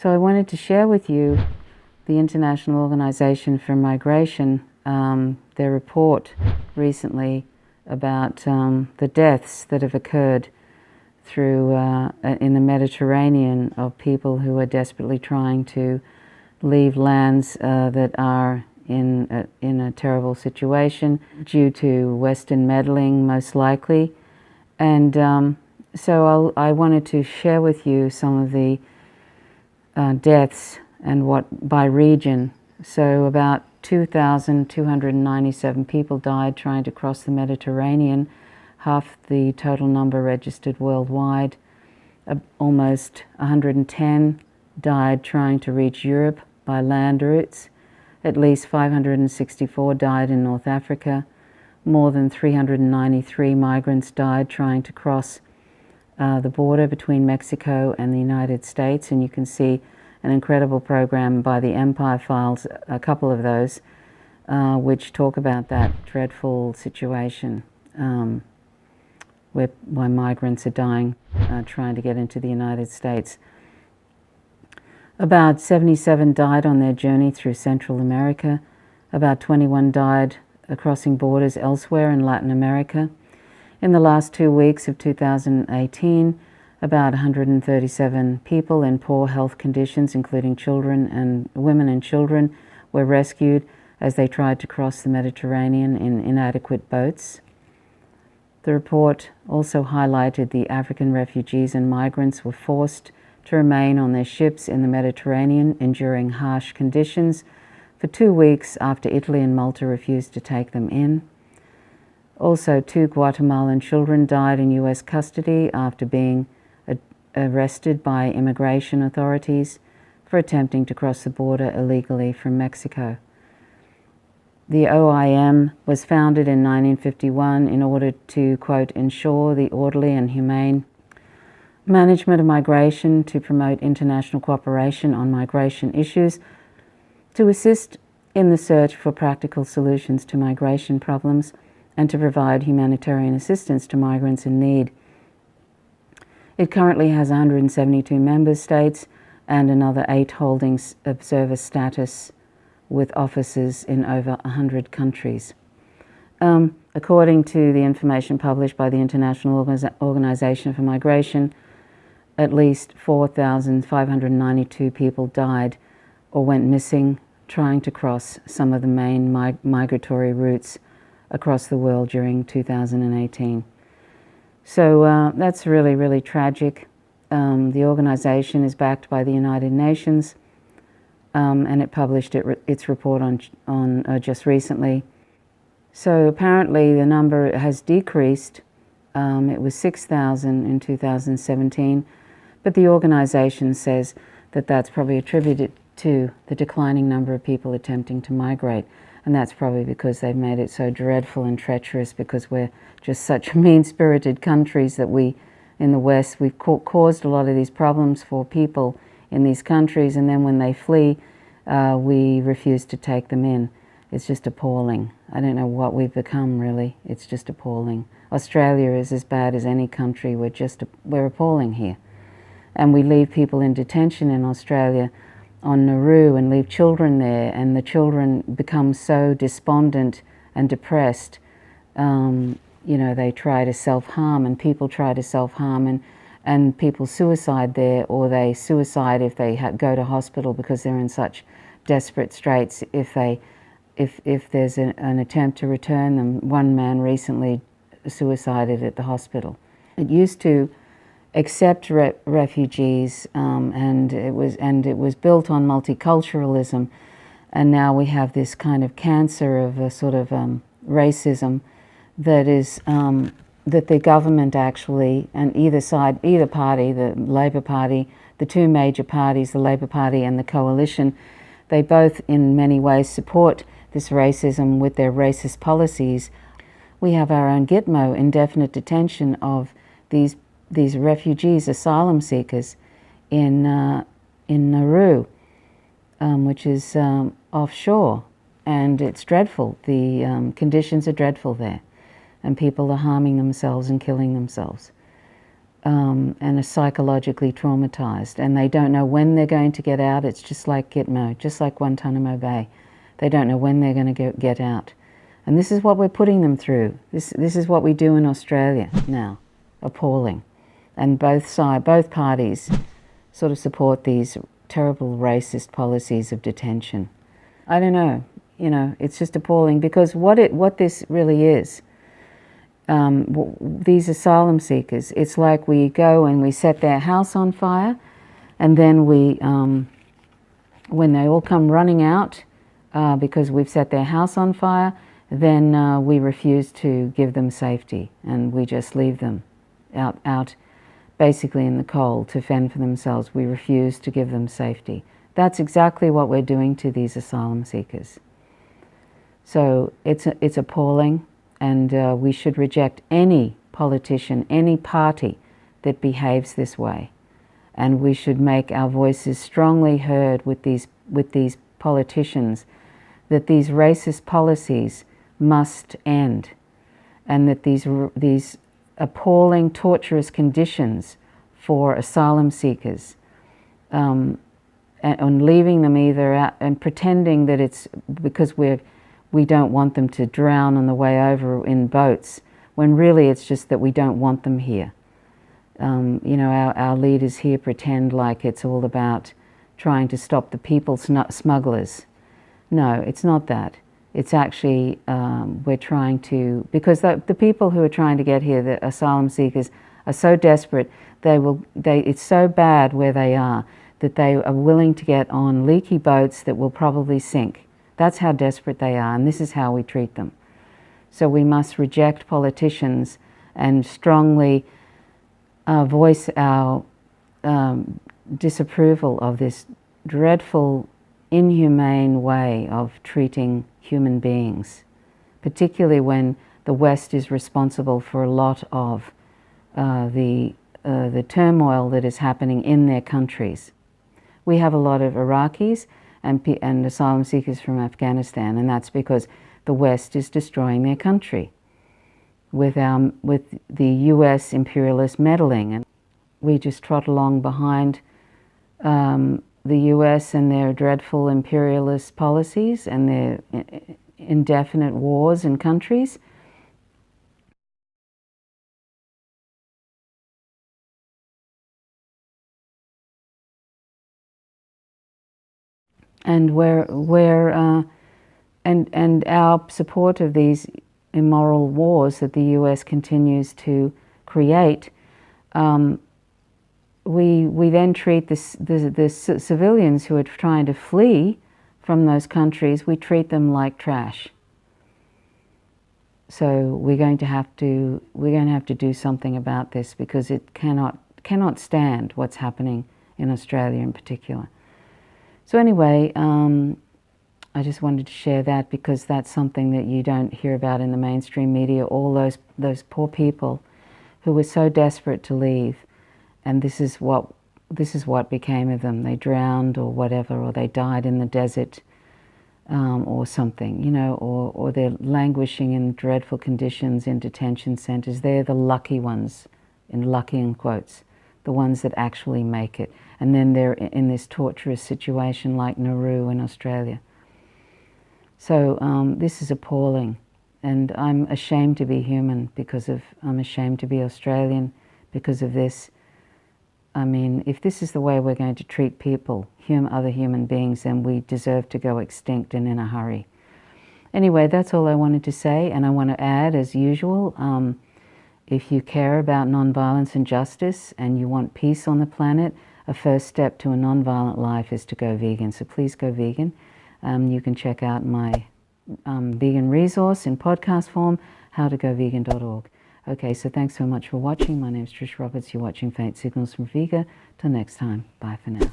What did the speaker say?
So I wanted to share with you the International Organization for Migration, their report recently about the deaths that have occurred through in the Mediterranean of people who are desperately trying to leave lands that are in a terrible situation due to Western meddling, most likely. And so I wanted to share with you some of the deaths and what by region. So about 2,297 people died trying to cross the Mediterranean, half the total number registered worldwide. Almost 110 died trying to reach Europe by land routes. At least 564 died in North Africa. More than 393 migrants died trying to cross the border between Mexico and the United States, and you can see an incredible program by the Empire Files, a couple of those, which talk about that dreadful situation where migrants are dying trying to get into the United States. About 77 died on their journey through Central America. About 21 died crossing borders elsewhere in Latin America. In the last 2 weeks of 2018, about 137 people in poor health conditions, including children and women and children, were rescued as they tried to cross the Mediterranean in inadequate boats. The report also highlighted the African refugees and migrants were forced to remain on their ships in the Mediterranean, enduring harsh conditions for 2 weeks after Italy and Malta refused to take them in. Also, 2 Guatemalan children died in U.S. custody after being arrested by immigration authorities for attempting to cross the border illegally from Mexico. The OIM was founded in 1951 in order to, quote, ensure the orderly and humane management of migration, to promote international cooperation on migration issues, to assist in the search for practical solutions to migration problems, and to provide humanitarian assistance to migrants in need. It currently has 172 member states and another 8 holding observer status, with offices in over 100 countries. According to the information published by the International Organization for Migration, at least 4,592 people died or went missing trying to cross some of the main migratory routes across the world during 2018. So that's really, really tragic. The organization is backed by the United Nations, and it published its report on just recently. So apparently the number has decreased. It was 6,000 in 2017, but the organization says that that's probably attributed to the declining number of people attempting to migrate. And that's probably because they've made it so dreadful and treacherous, because we're just such mean-spirited countries that we, in the West, we've caused a lot of these problems for people in these countries, and then when they flee, we refuse to take them in. It's just appalling. I don't know what we've become, really. It's just appalling. Australia is as bad as any country. We're appalling here. And we leave people in detention in Australia on Nauru and leave children there, and the children become so despondent and depressed. You know, they try to self-harm, and people try to self-harm, and people suicide there, or they suicide if they go to hospital because they're in such desperate straits if there's an attempt to return them. One man recently suicided at the hospital. It used to accept refugees, and it was built on multiculturalism, and now we have this kind of cancer of a sort of racism that is that the government actually, and either party, the Labor Party, the 2 major parties, the Labor Party and the Coalition, they both in many ways support this racism with their racist policies. We have our own Gitmo, indefinite detention of these refugees, asylum seekers in Nauru, which is offshore, and it's dreadful. The conditions are dreadful there, and people are harming themselves and killing themselves. and are psychologically traumatized, and they don't know when they're going to get out. It's just like Gitmo, just like Guantanamo Bay. They don't know when they're going to get out. And this is what we're putting them through. This is what we do in Australia now. Appalling. And both parties sort of support these terrible racist policies of detention. I don't know, it's just appalling, because what this really is, these asylum seekers, it's like we go and we set their house on fire, and then when they all come running out because we've set their house on fire, then we refuse to give them safety, and we just leave them out basically in the cold to fend for themselves. We refuse to give them safety. That's exactly what we're doing to these asylum seekers. So it's appalling, and we should reject any politician, any party that behaves this way. And we should make our voices strongly heard with these politicians, that these racist policies must end, and that these appalling, torturous conditions for asylum seekers, and leaving them either out and pretending that it's because we don't want them to drown on the way over in boats, when really it's just that we don't want them here. Our leaders here pretend like it's all about trying to stop the people smugglers. No, it's not that. It's actually, we're trying to, because the people who are trying to get here, the asylum seekers, are so desperate, it's so bad where they are, that they are willing to get on leaky boats that will probably sink. That's how desperate they are, and this is how we treat them. So we must reject politicians and strongly voice our disapproval of this dreadful, inhumane way of treating human beings, particularly when the West is responsible for a lot of the turmoil that is happening in their countries. We have a lot of Iraqis and asylum seekers from Afghanistan, and that's because the West is destroying their country with the US imperialist meddling. And we just trot along behind the US and their dreadful imperialist policies and their indefinite wars in countries. And and our support of these immoral wars that the US continues to create, we then treat the civilians who are trying to flee from those countries, we treat them like trash. So we're going to have to do something about this, because it cannot stand what's happening in Australia in particular. So anyway, I just wanted to share that, because that's something that you don't hear about in the mainstream media. All those poor people who were so desperate to leave, and this is what became of them. They drowned or whatever, or they died in the desert, or something, or they're languishing in dreadful conditions in detention centers. They're the lucky ones, lucky in quotes, the ones that actually make it. And then they're in this torturous situation like Nauru in Australia. So this is appalling, and I'm ashamed to be human I'm ashamed to be Australian because of this. I mean, if this is the way we're going to treat people, other human beings, then we deserve to go extinct and in a hurry. Anyway, that's all I wanted to say, and I want to add, as usual, if you care about nonviolence and justice and you want peace on the planet, a first step to a nonviolent life is to go vegan. So please go vegan. You can check out my vegan resource in podcast form, howtogovegan.org. Okay, so thanks so much for watching. My name is Trish Roberts. You're watching Faint Signals from Vega. Till next time, bye for now.